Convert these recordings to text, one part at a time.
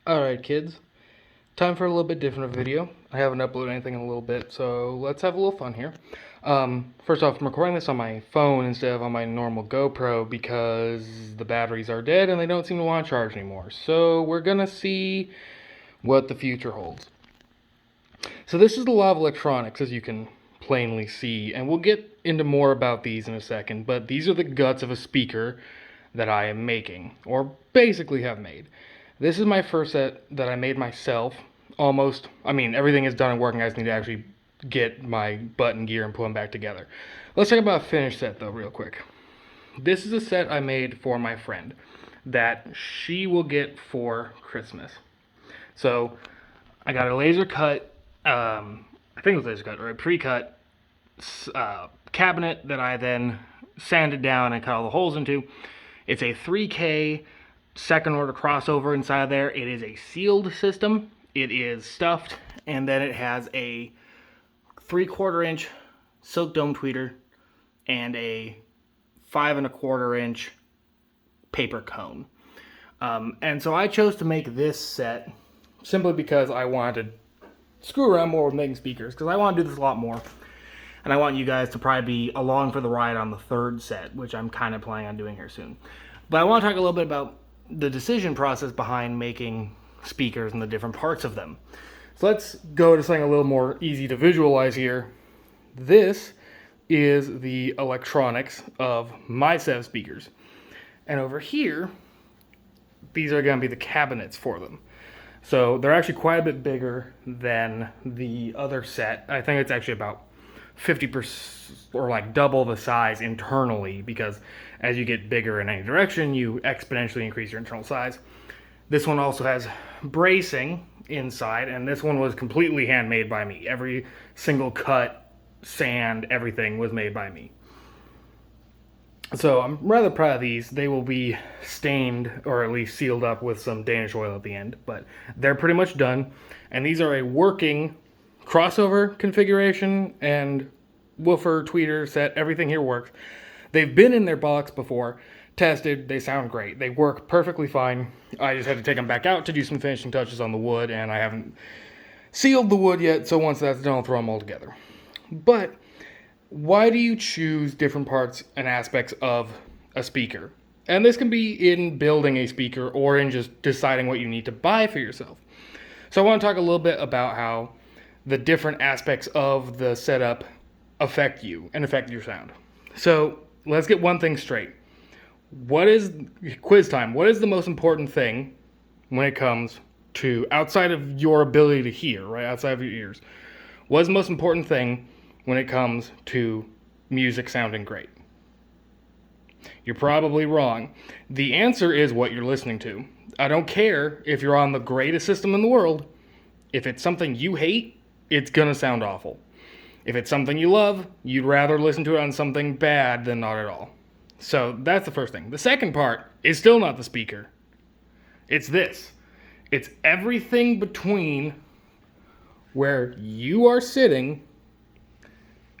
Alright kids, time for a little bit different video. I haven't uploaded anything in a little bit, so let's have a little fun here. First off, I'm recording this on my phone instead of on my normal GoPro because the batteries are dead and they don't seem to want to charge anymore. So we're gonna see what the future holds. So this is a lot of electronics, as you can plainly see, and we'll get into more about these in a second, but these are the guts of a speaker that I am making, or basically have made. This is my first set that I made myself, almost. I mean, everything is done and working. I just need to actually get my button gear and put them back together. Let's talk about a finished set, though, real quick. This is a set I made for my friend that she will get for Christmas. So, I got a laser cut, I think it was laser cut, or a pre-cut cabinet that I then sanded down and cut all the holes into. It's a 3K second order crossover inside there. It is a sealed system. It is stuffed, and then it has a 3/4 inch silk dome tweeter and a 5 1/4 inch paper cone. And so I chose to make this set simply because I wanted to screw around more with making speakers, because I want to do this a lot more. And I want you guys to probably be along for the ride on the third set, which I'm kind of planning on doing here soon. But I want to talk a little bit about the decision process behind making speakers and the different parts of them. So let's go to something a little more easy to visualize here. This is the electronics of my set of speakers. And over here, these are going to be the cabinets for them. So they're actually quite a bit bigger than the other set. I think it's actually about 50% or like double the size internally, because as you get bigger in any direction, you exponentially increase your internal size. This one also has bracing inside, and this one was completely handmade by me. Every single cut, sand, everything was made by me. So I'm rather proud of these. They will be stained, or at least sealed up with some Danish oil at the end, but they're pretty much done. And these are a working crossover configuration and woofer, tweeter set. Everything here works. They've been in their box before, tested, they sound great. They work perfectly fine. I just had to take them back out to do some finishing touches on the wood, and I haven't sealed the wood yet, so once that's done, I'll throw them all together. But why do you choose different parts and aspects of a speaker? And this can be in building a speaker or in just deciding what you need to buy for yourself. So I want to talk a little bit about how the different aspects of the setup affect you and affect your sound. So let's get one thing straight. What is quiz time? What is the most important thing when it comes to outside of your ability to hear, right? Outside of your ears. What is the most important thing when it comes to music sounding great? You're probably wrong. The answer is what you're listening to. I don't care if you're on the greatest system in the world. If it's something you hate, it's gonna sound awful. If it's something you love, you'd rather listen to it on something bad than not at all. So that's the first thing. The second part is still not the speaker. It's this. It's everything between where you are sitting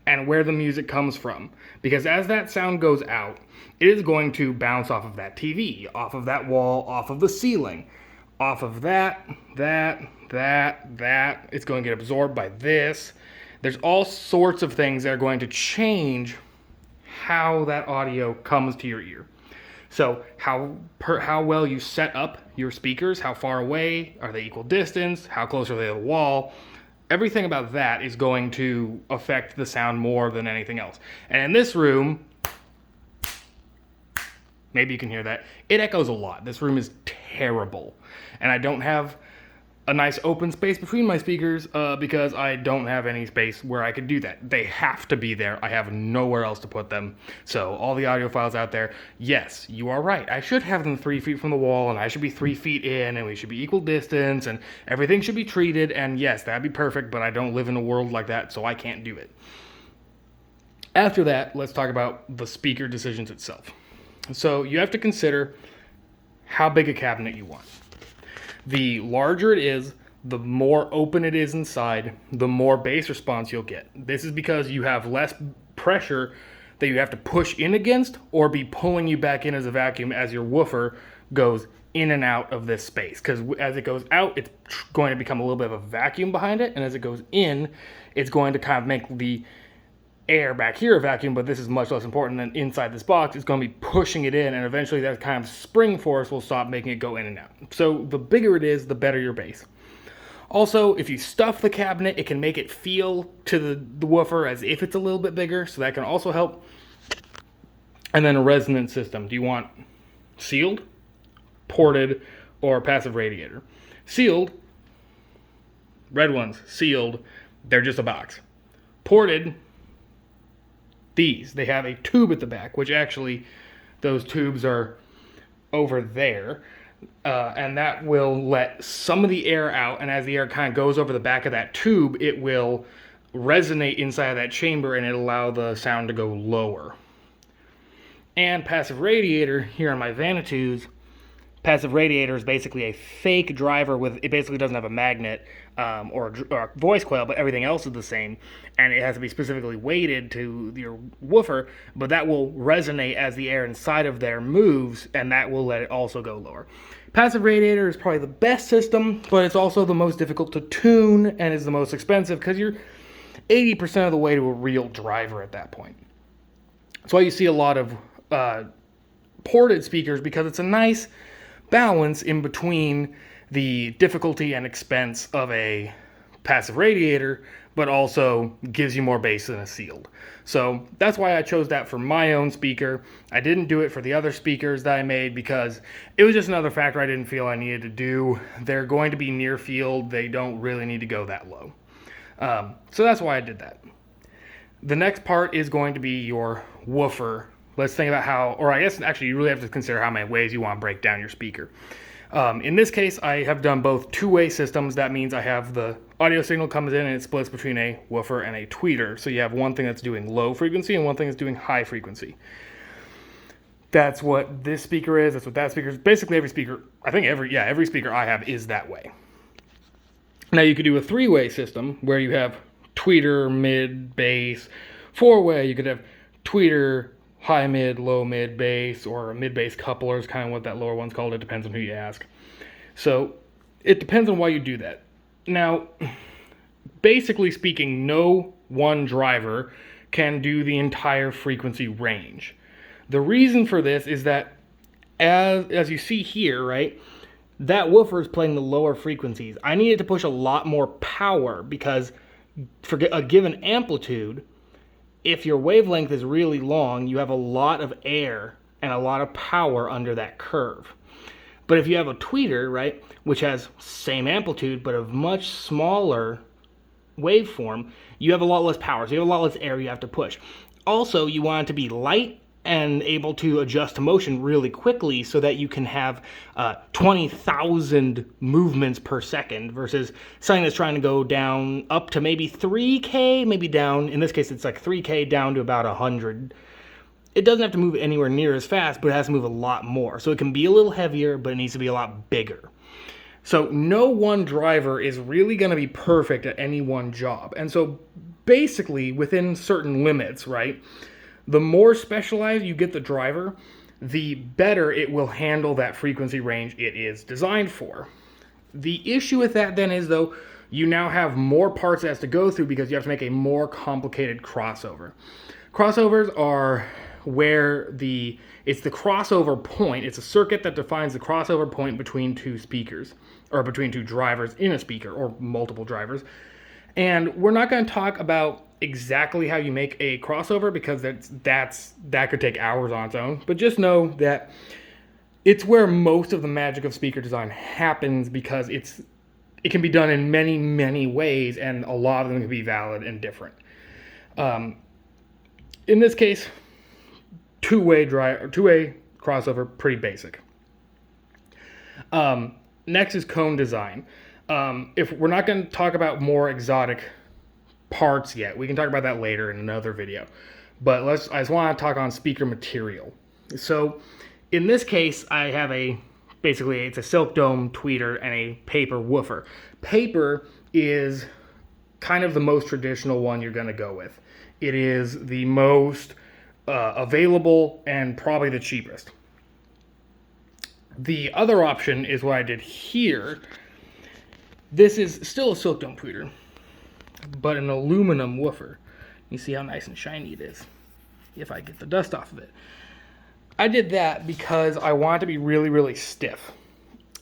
and where the music comes from. Because as that sound goes out, it is going to bounce off of that TV, off of that wall, off of the ceiling, off of that. It's going to get absorbed by this. There's all sorts of things that are going to change how that audio comes to your ear. So how well you set up your speakers, how far away, are they equal distance, how close are they to the wall, everything about that is going to affect the sound more than anything else. And in this room, maybe you can hear that, it echoes a lot. This room is terrible. And I don't have a nice open space between my speakers because I don't have any space where I could do that. They have to be there. I have nowhere else to put them. So all the audio files out there, yes, you are right. I should have them 3 feet from the wall, and I should be 3 feet in, and we should be equal distance, and everything should be treated, and yes, that'd be perfect, but I don't live in a world like that, so I can't do it. After that, let's talk about the speaker decisions itself. So you have to consider how big a cabinet you want. The larger it is, the more open it is inside, the more bass response you'll get. This is because you have less pressure that you have to push in against or be pulling you back in as a vacuum as your woofer goes in and out of this space, because as it goes out, it's going to become a little bit of a vacuum behind it, and as it goes in, it's going to kind of make the air back here a vacuum, but this is much less important than inside this box. It's going to be pushing it in, and eventually that kind of spring force will stop making it go in and out. So the bigger it is, the better your bass. Also, if you stuff the cabinet, it can make it feel to the woofer as if it's a little bit bigger, so that can also help. And then a resonance system. Do you want sealed, ported, or passive radiator? Sealed, red ones, sealed, they're just a box. Ported, they have a tube at the back, which actually those tubes are over there, and that will let some of the air out, and as the air kind of goes over the back of that tube, it will resonate inside of that chamber and it'll allow the sound to go lower. And passive radiator, here on my Vanitudes, passive radiator is basically a fake driver with, it basically doesn't have a magnet or a voice coil, but everything else is the same, and it has to be specifically weighted to your woofer, but that will resonate as the air inside of there moves, and that will let it also go lower. Passive radiator is probably the best system, but it's also the most difficult to tune and is the most expensive because you're 80% of the way to a real driver at that point. That's why you see a lot of ported speakers, because it's a nice balance in between the difficulty and expense of a passive radiator, but also gives you more bass than a sealed. So that's why I chose that for my own speaker. I didn't do it for the other speakers that I made because it was just another factor I didn't feel I needed to do. They're going to be near field. They don't really need to go that low. So that's why I did that. The next part is going to be your woofer. Let's think about how, or I guess actually you really have to consider how many ways you want to break down your speaker. In this case, I have done both two-way systems. That means I have the audio signal comes in and it splits between a woofer and a tweeter. So you have one thing that's doing low frequency and one thing that's doing high frequency. That's what this speaker is. That's what that speaker is. Basically every speaker, I think every speaker I have is that way. Now you could do a three-way system where you have tweeter, mid, bass. Four-way, you could have tweeter, high mid, low mid bass, or a mid bass coupler is kind of what that lower one's called. It depends on who you ask. So it depends on why you do that. Now, basically speaking, no one driver can do the entire frequency range. The reason for this is that as you see here, right, that woofer is playing the lower frequencies. I needed to push a lot more power because for a given amplitude, if your wavelength is really long, you have a lot of air and a lot of power under that curve. But if you have a tweeter, right, which has same amplitude but a much smaller waveform, you have a lot less power, so you have a lot less air you have to push. Also, you want it to be light and able to adjust to motion really quickly so that you can have 20,000 movements per second versus something that's trying to go down up to maybe 3K, maybe down, in this case it's like 3K down to about 100. It doesn't have to move anywhere near as fast, but it has to move a lot more. So it can be a little heavier, but it needs to be a lot bigger. So no one driver is really going to be perfect at any one job. And so basically within certain limits, right, the more specialized you get the driver, the better it will handle that frequency range it is designed for. The issue with that then is, though, you now have more parts it has to go through because you have to make a more complicated crossover. Crossovers are where it's the crossover point. It's a circuit that defines the crossover point between two speakers, or between two drivers in a speaker, or multiple drivers. And we're not going to talk about exactly how you make a crossover because that could take hours on its own. But just know that it's where most of the magic of speaker design happens because it can be done in many, many ways, and a lot of them can be valid and different. In this case, two-way crossover, pretty basic. Next is cone design. If we're not going to talk about more exotic parts yet, we can talk about that later in another video. But I just want to talk on speaker material. So in this case, I have basically it's a silk dome tweeter and a paper woofer. Paper is kind of the most traditional one you're going to go with. It is the most available and probably the cheapest. The other option is what I did here. This is still a silk dome tweeter, but an aluminum woofer. You see how nice and shiny it is if I get the dust off of it. I did that because I want it to be really, really stiff.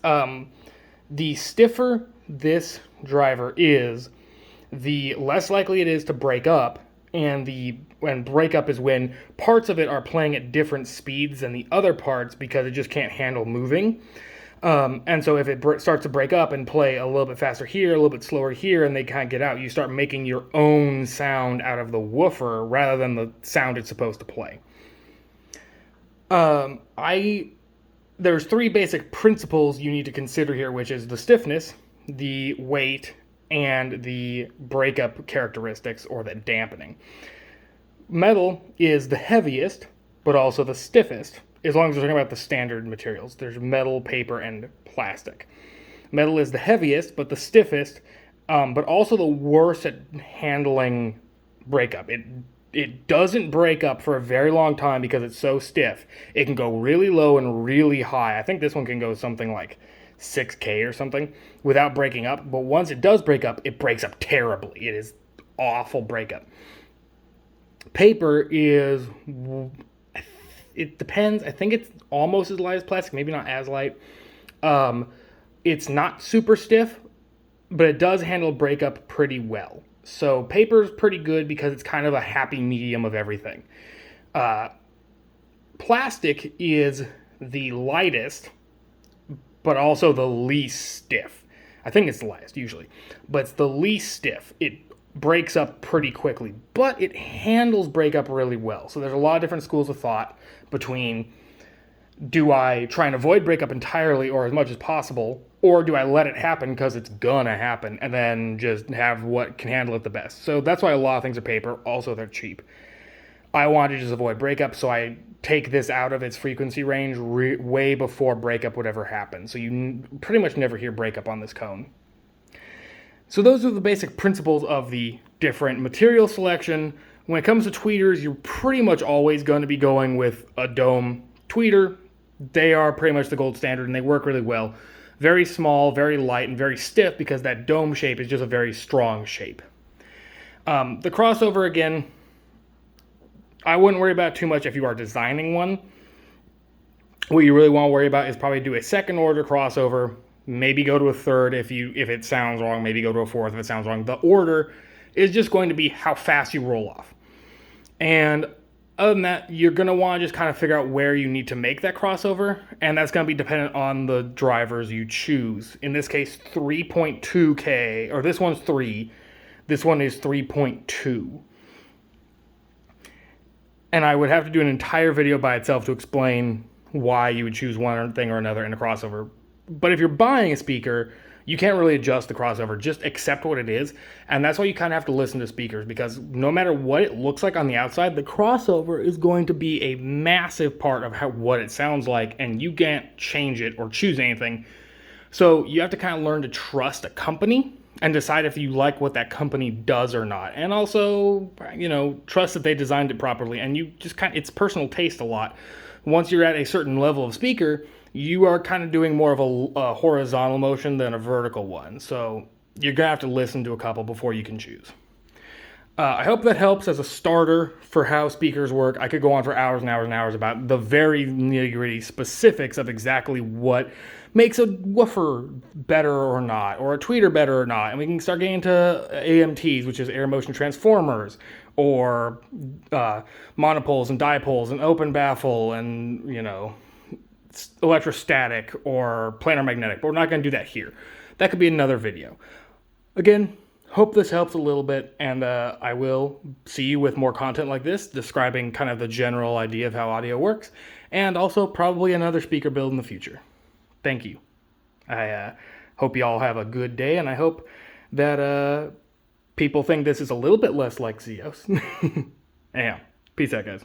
The stiffer this driver is, the less likely it is to break up, and when breakup is when parts of it are playing at different speeds than the other parts because it just can't handle moving. And so if it starts to break up and play a little bit faster here, a little bit slower here, and they kind of get out, you start making your own sound out of the woofer rather than the sound it's supposed to play. There's three basic principles you need to consider here, which is the stiffness, the weight, and the breakup characteristics, or the dampening. Metal is the heaviest, but also the stiffest, as long as we're talking about the standard materials. There's metal, paper, and plastic. Metal is the heaviest, but the stiffest, but also the worst at handling breakup. It doesn't break up for a very long time because it's so stiff. It can go really low and really high. I think this one can go something like 6K or something without breaking up. But once it does break up, it breaks up terribly. It is awful breakup. Paper is, it depends. I think it's almost as light as plastic, maybe not as light. It's not super stiff, but it does handle breakup pretty well. So paper's pretty good because it's kind of a happy medium of everything. Plastic is the lightest, but also the least stiff. I think it's the lightest usually, but it's the least stiff. It breaks up pretty quickly, but it handles breakup really well. So there's a lot of different schools of thought between, do I try and avoid breakup entirely or as much as possible, or do I let it happen because it's gonna happen and then just have what can handle it the best? So that's why a lot of things are paper. Also, they're cheap. I want to just avoid breakup, so I take this out of its frequency range way before breakup would ever happen. So you pretty much never hear breakup on this cone. So those are the basic principles of the different material selection. When it comes to tweeters, you're pretty much always going to be going with a dome tweeter. They are pretty much the gold standard, and they work really well. Very small, very light, and very stiff because that dome shape is just a very strong shape. The crossover, again, I wouldn't worry about too much if you are designing one. What you really want to worry about is probably do a second order crossover, maybe go to a third if it sounds wrong, maybe go to a fourth if it sounds wrong. The order is just going to be how fast you roll off. And other than that, you're going to want to just kind of figure out where you need to make that crossover, and that's going to be dependent on the drivers you choose. In this case, 3.2K, or this one's 3, this one is 3.2. And I would have to do an entire video by itself to explain why you would choose one thing or another in a crossover. But if you're buying a speaker, you can't really adjust the crossover. Just accept what it is. And that's why you kind of have to listen to speakers, because no matter what it looks like on the outside, the crossover is going to be a massive part of what it sounds like, and you can't change it or choose anything. So you have to kind of learn to trust a company and decide if you like what that company does or not. And also, trust that they designed it properly. And you just it's personal taste a lot. Once you're at a certain level of speaker, you are kind of doing more of a horizontal motion than a vertical one. So you're going to have to listen to a couple before you can choose. I hope that helps as a starter for how speakers work. I could go on for hours and hours and hours about the very nitty-gritty specifics of exactly what makes a woofer better or not, or a tweeter better or not. And we can start getting into AMTs, which is air motion transformers, or monopoles and dipoles and open baffle and, electrostatic or planar magnetic. But we're not going to do that here. That could be another video. Again, hope this helps a little bit, and I will see you with more content like this, describing kind of the general idea of how audio works, and also probably another speaker build in the future. Thank you. I hope you all have a good day, and I hope that people think this is a little bit less like Zeos. Anyhow, peace out, guys.